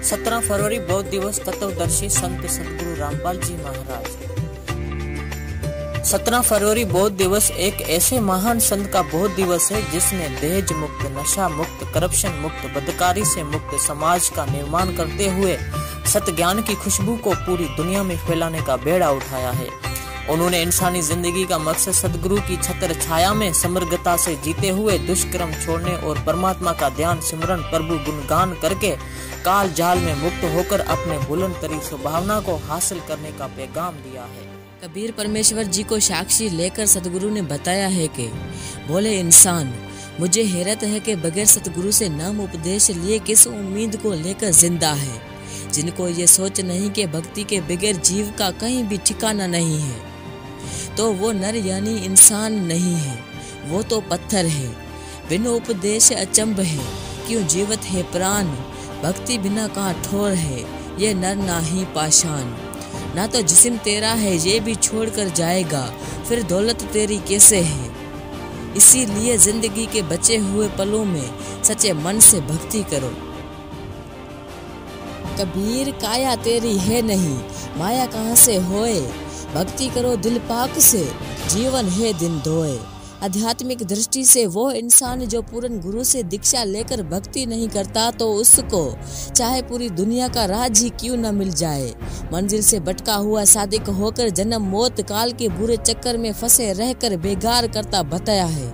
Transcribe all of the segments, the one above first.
17 फरवरी बौद्ध दिवस तत्वदर्शी संत सदगुरु रामपाल जी महाराज। 17 फरवरी बौद्ध दिवस एक ऐसे महान संत का बौद्ध दिवस है जिसने दहेज मुक्त, नशा मुक्त, करप्शन मुक्त, बदकारी से मुक्त समाज का निर्माण करते हुए सत्य ज्ञान की खुशबू को पूरी दुनिया में फैलाने का बेड़ा उठाया है। उन्होंने इंसानी जिंदगी का मकसद सदगुरु की छत्र छाया में समग्रता से जीते हुए दुष्कर्म छोड़ने और परमात्मा का ध्यान सिमरन प्रभु गुणगान करके काल जाल में मुक्त होकर अपने बुलंद तरी स्वभावना को हासिल करने का पैगाम दिया है। कबीर परमेश्वर जी को साक्षी लेकर सतगुरु ने बताया है कि बोले इंसान, मुझे हैरत है कि बगैर सतगुरु से नाम उपदेश लिए किस उम्मीद को लेकर जिंदा है। जिनको ये सोच नहीं कि भक्ति के बगैर जीव का कहीं भी ठिकाना नहीं है, तो वो नर यानी इंसान नहीं है, वो तो पत्थर है। बिन उपदेश अचंभ है, क्यों जीवत है प्राण। भक्ति बिना कहाँ ठोर है, ये नर ना ही पाषाण। ना तो जिस्म तेरा है, ये भी छोड़ कर जाएगा, फिर दौलत तेरी कैसे है। इसीलिए जिंदगी के बचे हुए पलों में सच्चे मन से भक्ति करो। कबीर काया तेरी है नहीं, माया कहाँ से होए। भक्ति करो दिल पाक से, जीवन है दिन धोए। आध्यात्मिक दृष्टि से वो इंसान जो पूर्ण गुरु से दीक्षा लेकर भक्ति नहीं करता, तो उसको चाहे पूरी दुनिया का राज ही क्यों न मिल जाए, मंजिल से भटका हुआ सादिक होकर जन्म मौत काल के बुरे चक्कर में फंसे रहकर बेगार करता बताया है।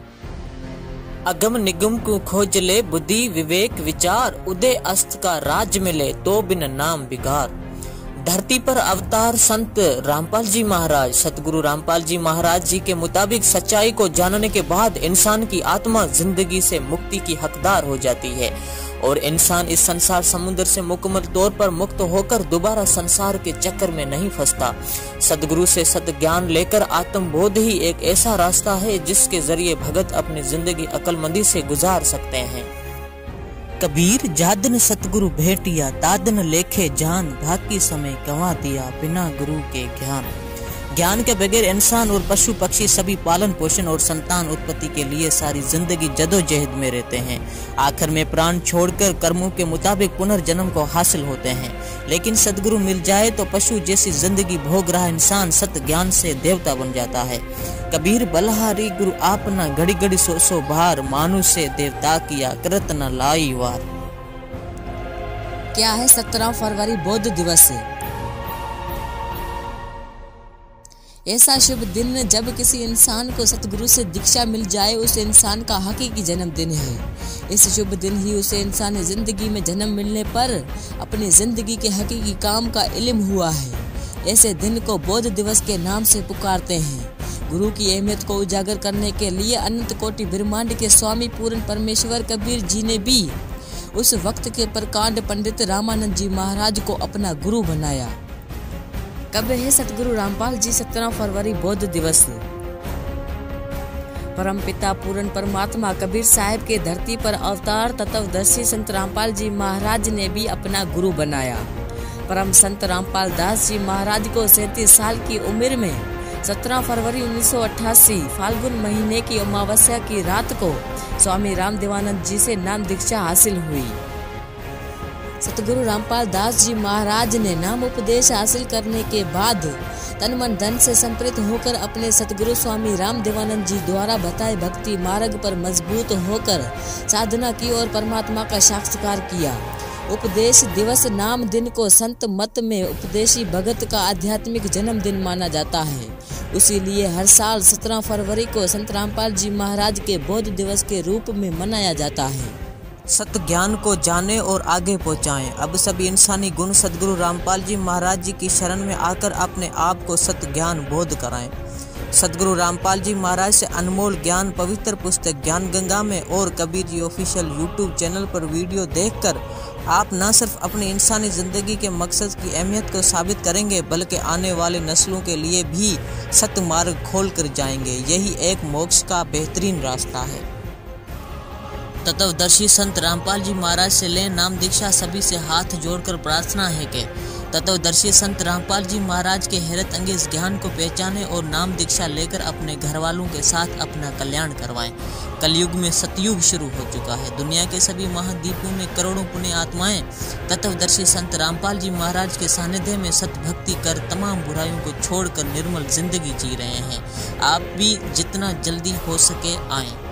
अगम निगम को खोज ले, बुद्धि विवेक विचार, उदय अस्त का राज मिले, तो बिन नाम बिगार। धरती पर अवतार संत रामपाल जी महाराज। सतगुरु रामपाल जी महाराज जी के मुताबिक सच्चाई को जानने के बाद इंसान की आत्मा जिंदगी से मुक्ति की हकदार हो जाती है और इंसान इस संसार समुद्र से मुकम्मल तौर पर मुक्त होकर दोबारा संसार के चक्कर में नहीं फंसता। सदगुरु से सत्य ज्ञान लेकर आत्मबोध ही एक ऐसा रास्ता है जिसके जरिए भगत अपनी जिंदगी अक्लमंदी से गुजार सकते हैं। कबीर जादन सतगुरु भेटिया, तादन लेखे जान, बाकी समय गंवा दिया बिना गुरु के ज्ञान। ज्ञान के बगैर इंसान और पशु पक्षी सभी पालन पोषण और संतान उत्पत्ति के लिए सारी जिंदगी जदोजहद में रहते हैं। आखिर में प्राण छोड़कर कर्मों के मुताबिक पुनर्जन्म को हासिल होते हैं। लेकिन सदगुरु मिल जाए तो पशु जैसी जिंदगी भोग रहा इंसान सत्य ज्ञान से देवता बन जाता है। कबीर बलहारी गुरु आपना, घड़ी घड़ी सो सो भार, मानुष से देवता किया करत न लाई वार। क्या है 17 फरवरी बौद्ध दिवस? ऐसा शुभ दिन जब किसी इंसान को सतगुरु से दीक्षा मिल जाए, उस इंसान का हकीकी जन्मदिन है। इस शुभ दिन ही उसे इंसानी जिंदगी में जन्म मिलने पर अपनी जिंदगी के हकीकी काम का इल्म हुआ है। ऐसे दिन को बौद्ध दिवस के नाम से पुकारते हैं। गुरु की अहमियत को उजागर करने के लिए अनंत कोटि ब्रह्मांड के स्वामी पूर्ण परमेश्वर कबीर जी ने भी उस वक्त के प्रकांड पंडित रामानंद जी महाराज को अपना गुरु बनाया। कब है सतगुरु रामपाल जी 17 फरवरी बौद्ध दिवस? परमपिता पूर्ण परमात्मा कबीर साहब के धरती पर अवतार तत्वदर्शी संत रामपाल जी महाराज ने भी अपना गुरु बनाया। परम संत रामपाल दास जी महाराज को 37 साल की उम्र में 17 फरवरी 1988 फाल्गुन महीने की अमावस्या की रात को स्वामी रामदेवानंद जी से नाम दीक्षा हासिल हुई। सतगुरु रामपाल दास जी महाराज ने नाम उपदेश हासिल करने के बाद तन मन धन से संप्रीत होकर अपने सतगुरु स्वामी रामदेवानंद जी द्वारा बताए भक्ति मार्ग पर मजबूत होकर साधना की और परमात्मा का साक्षात्कार किया। उपदेश दिवस नाम दिन को संत मत में उपदेशी भगत का आध्यात्मिक जन्मदिन माना जाता है। इसीलिए हर साल 17 फरवरी को संत रामपाल जी महाराज के बौद्ध दिवस के रूप में मनाया जाता है। सत्य ज्ञान को जाने और आगे पहुंचाएं। अब सभी इंसानी गुण सदगुरु रामपाल जी महाराज जी की शरण में आकर अपने आप को सत्य ज्ञान बोध कराएं। सदगुरु रामपाल जी महाराज से अनमोल ज्ञान पवित्र पुस्तक ज्ञान गंगा में और Kabir ji official YouTube channel पर वीडियो देखकर आप न सिर्फ अपनी इंसानी जिंदगी के मकसद की अहमियत को साबित करेंगे, बल्कि आने वाले नस्लों के लिए भी सत्य मार्ग खोल कर जाएंगे। यही एक मोक्ष का बेहतरीन रास्ता है। तत्वदर्शी संत रामपाल जी महाराज से लें नाम दीक्षा। सभी से हाथ जोड़कर प्रार्थना है कि तत्वदर्शी संत रामपाल जी महाराज के हैरत अंगेज ज्ञान को पहचाने और नाम दीक्षा लेकर अपने घर वालों के साथ अपना कल्याण करवाएं। कलयुग में सतयुग शुरू हो चुका है। दुनिया के सभी महाद्वीपों में करोड़ों पुण्य आत्माएं तत्वदर्शी संत रामपाल जी महाराज के सानिध्य में सतभक्ति कर तमाम बुराइयों को छोड़कर निर्मल जिंदगी जी रहे हैं। आप भी जितना जल्दी हो सके आएं।